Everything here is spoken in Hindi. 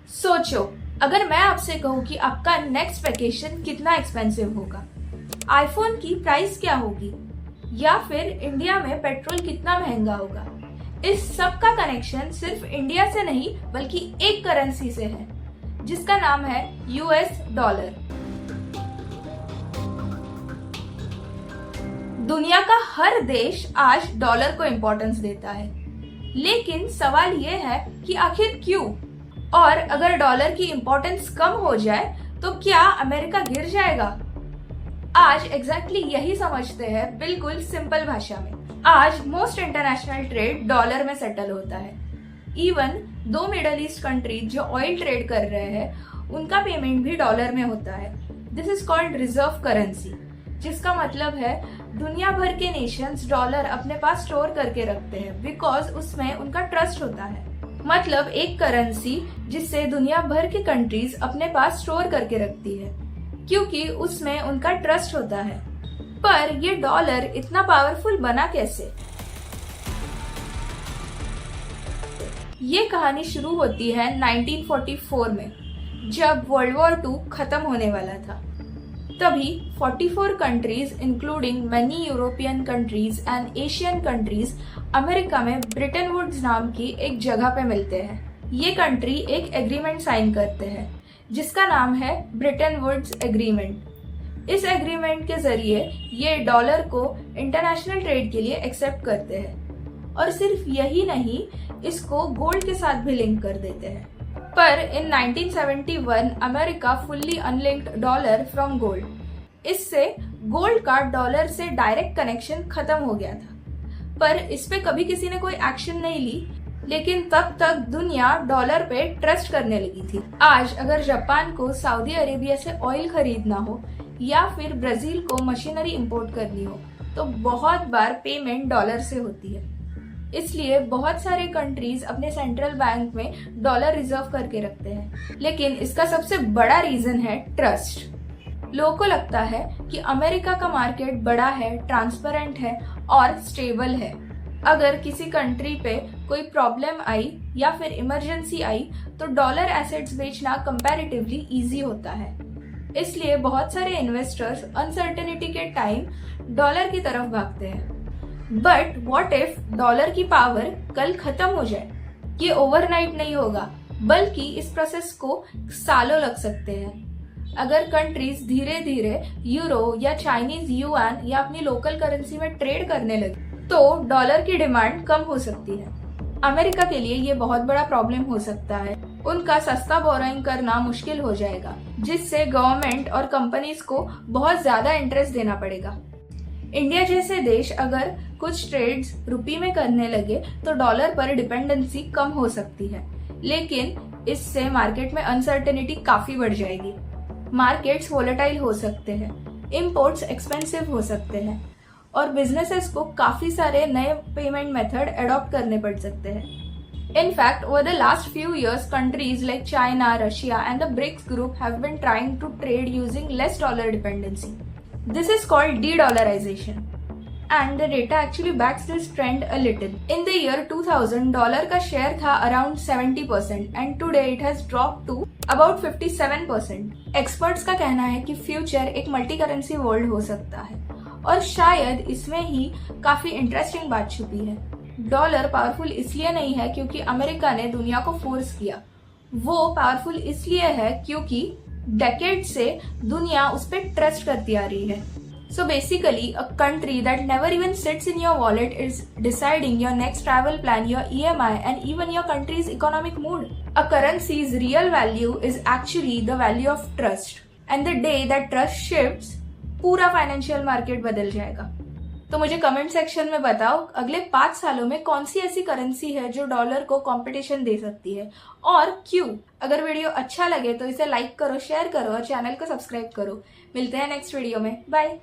सोचो, अगर मैं आपसे कहूँ कि आपका नेक्स्ट वेकेशन कितना एक्सपेंसिव होगा, आईफोन की प्राइस क्या होगी, या फिर इंडिया में पेट्रोल कितना महंगा होगा। इस सब का कनेक्शन सिर्फ इंडिया से नहीं बल्कि एक करेंसी से है, जिसका नाम है यूएस डॉलर। दुनिया का हर देश आज डॉलर को इम्पोर्टेंस देता है, लेकिन सवाल ये है कि आखिर क्यों? और अगर डॉलर की इम्पोर्टेंस कम हो जाए तो क्या अमेरिका गिर जाएगा? आज एग्जैक्टली यही समझते हैं, बिल्कुल सिंपल भाषा में। आज मोस्ट इंटरनेशनल ट्रेड डॉलर में सेटल होता है। Even though middle east countries जो ऑयल ट्रेड कर रहे हैं, उनका पेमेंट भी डॉलर में होता है। This is called reserve currency, जिसका मतलब है दुनिया भर के नेशंस डॉलर अपने पास स्टोर करके रखते हैं बिकॉज उसमें उनका ट्रस्ट होता है। मतलब एक करेंसी जिससे दुनिया भर की कंट्रीज अपने पास स्टोर करके रखती है, क्योंकि उसमें उनका ट्रस्ट होता है। पर ये डॉलर इतना पावरफुल बना कैसे? ये कहानी शुरू होती है 1944 में, जब वर्ल्ड वॉर 2 खत्म होने वाला था। तभी 44 countries including many European countries and Asian countries America में ब्रिटेन वुड्स नाम की एक जगह पे मिलते हैं। ये कंट्री एक एग्रीमेंट साइन करते हैं जिसका नाम है ब्रिटेन वुड्स एग्रीमेंट। इस एग्रीमेंट के जरिए ये डॉलर को इंटरनेशनल ट्रेड के लिए एक्सेप्ट करते हैं, और सिर्फ यही नहीं, इसको गोल्ड के साथ भी लिंक कर देते हैं। पर इन 1971 America fully unlinked dollar from gold. इससे गोल्ड का डॉलर से डायरेक्ट कनेक्शन खत्म हो गया था। पर इस पे कभी किसी ने कोई एक्शन नहीं ली, लेकिन तब तक दुनिया डॉलर पे ट्रस्ट करने लगी थी। आज अगर जापान को सऊदी अरेबिया से ऑयल खरीदना हो या फिर ब्राजील को मशीनरी इंपोर्ट करनी हो, तो बहुत बार पेमेंट डॉलर से होती है। इसलिए बहुत सारे कंट्रीज अपने सेंट्रल बैंक में डॉलर रिजर्व करके रखते हैं। लेकिन इसका सबसे बड़ा रीजन है ट्रस्ट। लोगों को लगता है कि अमेरिका का मार्केट बड़ा है, ट्रांसपेरेंट है और स्टेबल है। अगर किसी कंट्री पे कोई प्रॉब्लम आई या फिर इमरजेंसी आई तो डॉलर एसेट्स बेचना कंपैरेटिवली इजी होता है। इसलिए बहुत सारे इन्वेस्टर्स अनसर्टेनिटी के टाइम डॉलर की तरफ भागते हैं। बट व्हाट इफ डॉलर की पावर कल खत्म हो जाए? ये ओवरनाइट नहीं होगा, बल्कि इस प्रोसेस को सालों लग सकते हैं। अगर कंट्रीज धीरे धीरे यूरो या चाइनीज युआन या अपनी लोकल करेंसी में ट्रेड करने लगे तो डॉलर की डिमांड कम हो सकती है। अमेरिका के लिए ये बहुत बड़ा प्रॉब्लम हो सकता है। उनका सस्ता बोरोइंग करना मुश्किल हो जाएगा, जिससे गवर्नमेंट और कंपनीज को बहुत ज्यादा इंटरेस्ट देना पड़ेगा। इंडिया जैसे देश अगर कुछ ट्रेड्स रुपी में करने लगे तो डॉलर पर डिपेंडेंसी कम हो सकती है, लेकिन इससे मार्केट में अनसर्टेनिटी काफी बढ़ जाएगी। मार्केट्स वोलेटाइल हो सकते हैं, इंपोर्ट्स एक्सपेंसिव हो सकते हैं, और बिजनेसेस को काफी सारे नए पेमेंट मेथड अडॉप्ट करने पड़ सकते हैं। In fact, over the last few years, countries like China, Russia, and the BRICS group have been trying to trade using less dollar dependency. This is called de-dollarization. And the data actually backs this trend a little. In the year 2000, dollar का शेयर था around 70% and today it has dropped to about 57%. Experts का कहना है कि फ्यूचर एक मल्टी करेंसी वर्ल्ड हो सकता है, और शायद इसमें ही काफी इंटरेस्टिंग बात छुपी है। डॉलर पावरफुल इसलिए नहीं है क्योंकि अमेरिका ने दुनिया को फोर्स किया, वो पावरफुल इसलिए है क्योंकि डेकेड से दुनिया उस पर ट्रस्ट करती आ रही है। So basically, a country that never even sits in your wallet is deciding your next travel plan, your EMI, and even your country's economic mood. A currency's real value is actually the value of trust. And the day that trust shifts, पूरा फाइनेंशियल मार्केट बदल जाएगा। तो मुझे कमेंट सेक्शन में बताओ, अगले 5 सालों में कौन सी ऐसी करेंसी है जो डॉलर को कंपटीशन दे सकती है, और क्यों? अगर वीडियो अच्छा लगे तो इसे लाइक करो, शेयर करो और चैनल को सब्सक्राइब करो। मिलते हैं नेक्स्ट वीडियो में। बाय।